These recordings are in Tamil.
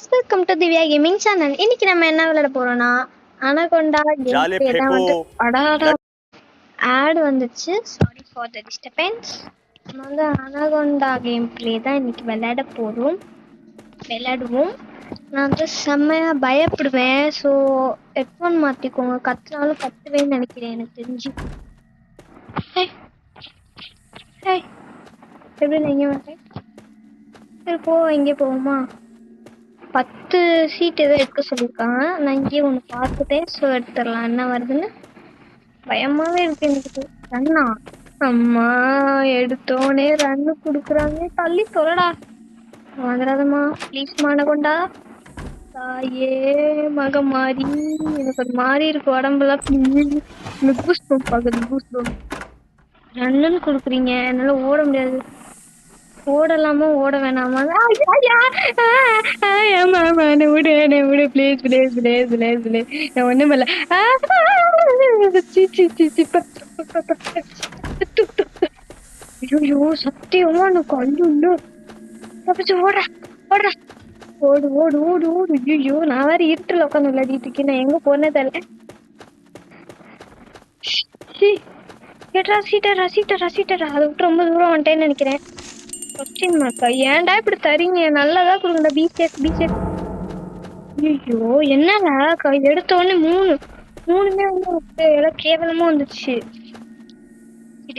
guys, welcome to Divya Gaming channel. இன்னைக்கு நம்ம என்ன விளையாட போறோம்னா அனகொண்டா கேம் பிளே தான் வந்து ஆட் வந்துச்சு. Sorry for the disturbance. நம்ம வந்து அனகொண்டா கேம் பிளே தான் இன்னைக்கு விளையாடுவோம். நான் வந்து செம்மையா பயப்படுவேன். ஸோ ஹெட்ஃபோன் மாற்றிக்கோங்க. கத்துனாலும் கத்துவேன்னு நினைக்கிறேன் எனக்கு தெரிஞ்சு. எப்படி நீங்கள் மாட்டேன் போ இங்கே போவோமா? 10 சீட் ஏதோ எடுக்க சொல்லியிருக்காங்க. நான் இங்கேயே ஒன்று பார்த்துட்டேன். ஸோ எடுத்துடலாம். என்ன வருதுன்னு பயமாகவே இருக்கு எனக்கு. ரன்னா அம்மா எடுத்தோடனே ரன்னு கொடுக்குறாங்க. தள்ளி சொல்லடா வந்துடாதம்மா ப்ளீஸ். மானகொண்டா தாயே மக மாறி எனக்கு ஒரு மாதிரி இருக்கு உடம்புலாம். கூஸ் பம்ப் ஆகுது. கூஸ் பம்ப் ரன்னுன்னு கொடுக்குறீங்க. என்னால் ஓட முடியாது. ஓடலாமா ஓட வேணாமா? விடு please please please please please. நான் ஒன்றும் இல்லை. ஐயோ சத்தியமா எனக்கு ஐயோ தப்பிச்சு ஓடுற ஓடுற ஓடு ஓடு ஓடு ஓடு. ஐயோ நான் வேற இருட்டில் உட்காந்து விளையாடிட்டு இருக்கேன். நான் எங்க போனே தெரியல. ரசிட்டரா அதை விட்டு ரொம்ப தூரம் வந்துட்டேன்னு நினைக்கிறேன். ஏன்டா இப்படி தரீங்க? நல்லதா கொடுங்கடா. பிசேஃப். ஐயோ என்னடா எடுத்தோடனே மூணுமே வந்து எல்லாம் கேவலமா வந்துச்சு.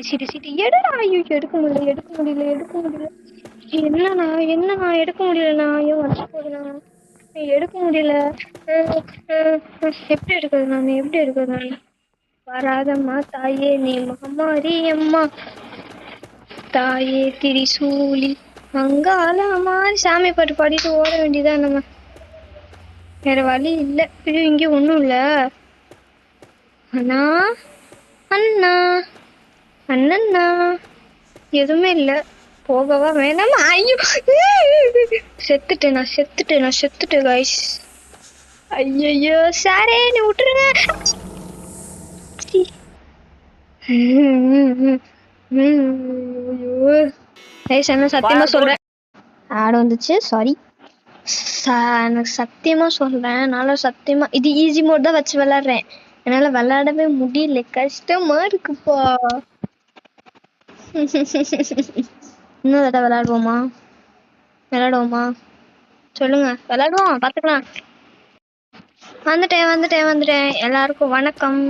சிட்டு எடுடா. ஐயோ எடுக்க முடியல. என்னண்ணா எடுக்க முடியலண்ணா. ஐயோ வந்து போகுதுண்ணா. எடுக்க முடியல. எப்படி எடுக்கிறது நான்? வராதம்மா தாயே நீ மகமாரி அம்மா தாயே திரிசூலி மங்காளமா. சாமி பாட்டு பாடிட்டு ஓட வேண்டியதான் நம்ம. வேற வழி இல்லை. இது இங்கே ஒன்றும் இல்லை. அண்ணா எதுவுமே இல்லை. போகவா வேணாமா? ஐயோ செத்துட்டேன் கைஸ். ஐயோ சாரே நீ விட்டுருங்க. சத்தியமா சொல்றேன் ஆட் வந்துச்சு. சாரி எனக்கு சத்தியமா சொல்றேன். என்னால சத்தியமா இது ஈஸி மோட் தான் வச்சு விளையாடுறேன். என்னால விளையாடவே முடியல. கஷ்டமா இருக்குப்பா. இன்னும் தடவை விளையாடுவோமா சொல்லுங்க. விளையாடுவோம் பாத்துக்கலாம். வந்துட்டேன். எல்லாருக்கும் வணக்கம்.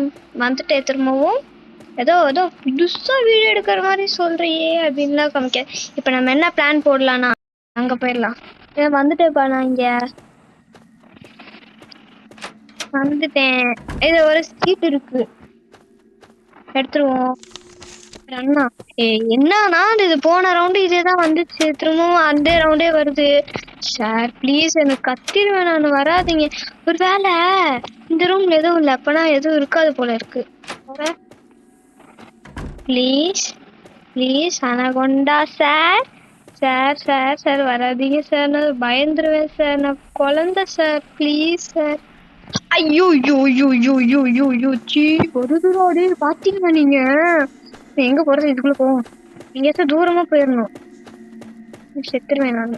வந்துட்டேன் திரும்பவும். ஏதோ புதுசா வீடியோ எடுக்கிற மாதிரி சொல்றியே அப்படின்லாம் காமிக்க. இப்ப நம்ம என்ன பிளான் போடலாம்னா அங்க போயிடலாம். வந்துட்டேன்ப்பா. நான் இங்க வந்துட்டேன். இது ஒரு சீட் இருக்கு, எடுத்துருவோம். அண்ணா என்னன்னா இது போன ரவுண்டு இதேதான் வந்துச்சு. திரும்பவும் அந்த ரவுண்டே வருது. சார் ப்ளீஸ் எனக்கு கத்திடுவேன் நான். வராதிங்க. ஒருவேளை இந்த ரூம்ல எதுவும் இல்லை அப்பனா எதுவும் இருக்காது போல இருக்கு. ப்ளீஸ் அனகொண்டா சார் வராதீங்க சார். நான் பயந்துருவேன் சார். நான் குழந்தை சார். Please sir. ஐயோ வருதுடா. பாத்தீங்களா நீங்க? எங்க போறது? இதுக்குள்ள போவோம். எங்கேயாச்சும் தூரமா போயிடணும். செத்துருவேன் நான்.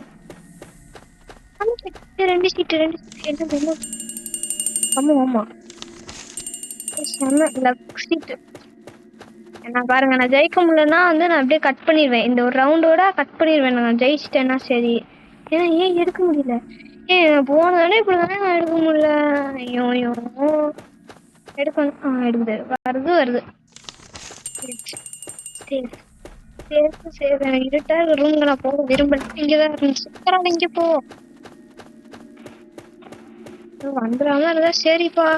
ரெண்டு சீட்டு என்ன? ஆமா லெஃப்ட் சீட்டு. நான் பாருங்க, நான் ஜெயிக்க முடியலன்னா வந்து நான் அப்படியே கட் பண்ணிடுவேன். இந்த ஒரு ரவுண்டோட கட் பண்ணிடுவேன். நான் ஜெயிச்சிட்டேன்னா சரி. ஏன்னா ஏன் எடுக்க முடியல? போனதானே இப்படிதானே நான் எடுக்க முடியல. ஐயோ எடுக்கணும். எடுக்குது. வருது. சரி இருட்டா ரூம்ல நான் போக விரும்பல. இங்கதான் இருந்துச்சு. இங்க போ வந்துடாம இருந்தா சரிப்பா.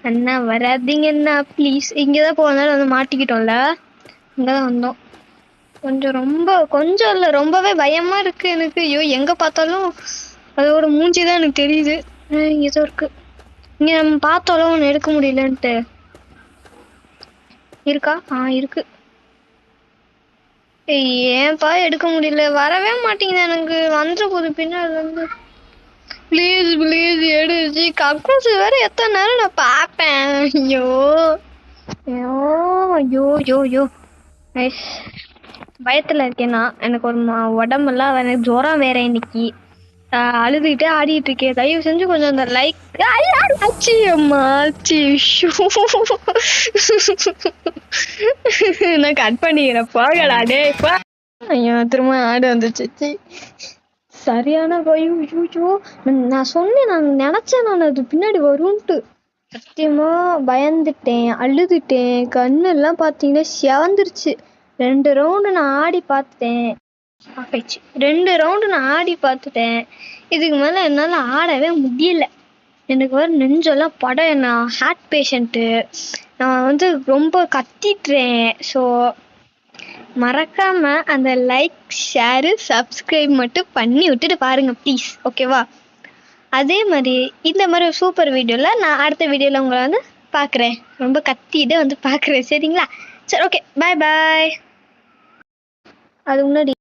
அண்ணா வராதீங்கண்ணா ப்ளீஸ். இங்கதான் போனாலும் வந்து மாட்டிக்கிட்டோம்ல. இங்கதான் வந்தோம். கொஞ்சம் இல்ல ரொம்பவே பயமா இருக்கு எனக்கு. ஐயோ எங்க பார்த்தாலும் அதோட மூஞ்சிதான் எனக்கு தெரியுது. ஏதோ இருக்கு இங்க. நம்ம பார்த்தாலும் ஒண்ணு எடுக்க முடியலன்ட்டு இருக்கா? இருக்கு. ஏன்பா எடுக்க முடியல? வரவே மாட்டேங்குது எனக்கு. வந்துட போது பின்னாடி வந்து. ப்ளீஸ் எடுச்சு. கக்கூசு வேற எத்தனை நேரம் நான் பார்ப்பேன். ஐயோ பயத்தில் இருக்கேன் நான். எனக்கு ஒரு உடம்பெல்லாம் எனக்கு ஜுரம் வேற இன்னைக்கு. அழுதுகிட்டே ஆடிட்டு இருக்கேன். தயவு செஞ்சு கொஞ்சம் அந்த லைக் ஆச்சி அம்மா ஆச்சி நான் கட் பண்ணிக்கிறேன். போகடா டே. ஐயோ திரும்ப ஆடு வந்துச்சு. சரியான பயம். ஐயோ நான் சொன்னேன், நான் நினைச்சேன் நான் அது பின்னாடி வரும்ட்டு. சத்தியமா பயந்துட்டேன், அழுதுட்டேன். கண்ணெல்லாம் பார்த்தீங்கன்னா சிவந்துருச்சு. 2 ரவுண்டு நான் ஆடி பார்த்துட்டேன். 2 ரவுண்டு நான் ஆடி பார்த்துட்டேன். இதுக்கு மேலே என்னால் ஆடவே முடியல. எனக்கு வர நெஞ்செல்லாம் படம். நான் ஹார்ட் பேஷண்ட்டு. நான் வந்து ரொம்ப கத்திட்டுறேன். ஸோ மறக்காம அந்த லைக் ஷேரு சப்ஸ்கிரைப் மட்டும் பண்ணி விட்டுட்டு பாருங்க ப்ளீஸ். ஓகேவா? அதே மாதிரி இந்த மாதிரி ஒரு சூப்பர் வீடியோவில் நான் அடுத்த வீடியோவில் உங்களை வந்து பார்க்குறேன். ரொம்ப கத்திட்டு வந்து பார்க்குறேன். சரிங்களா? சரி, ஓகே, பாய் பாய். அது முன்னாடி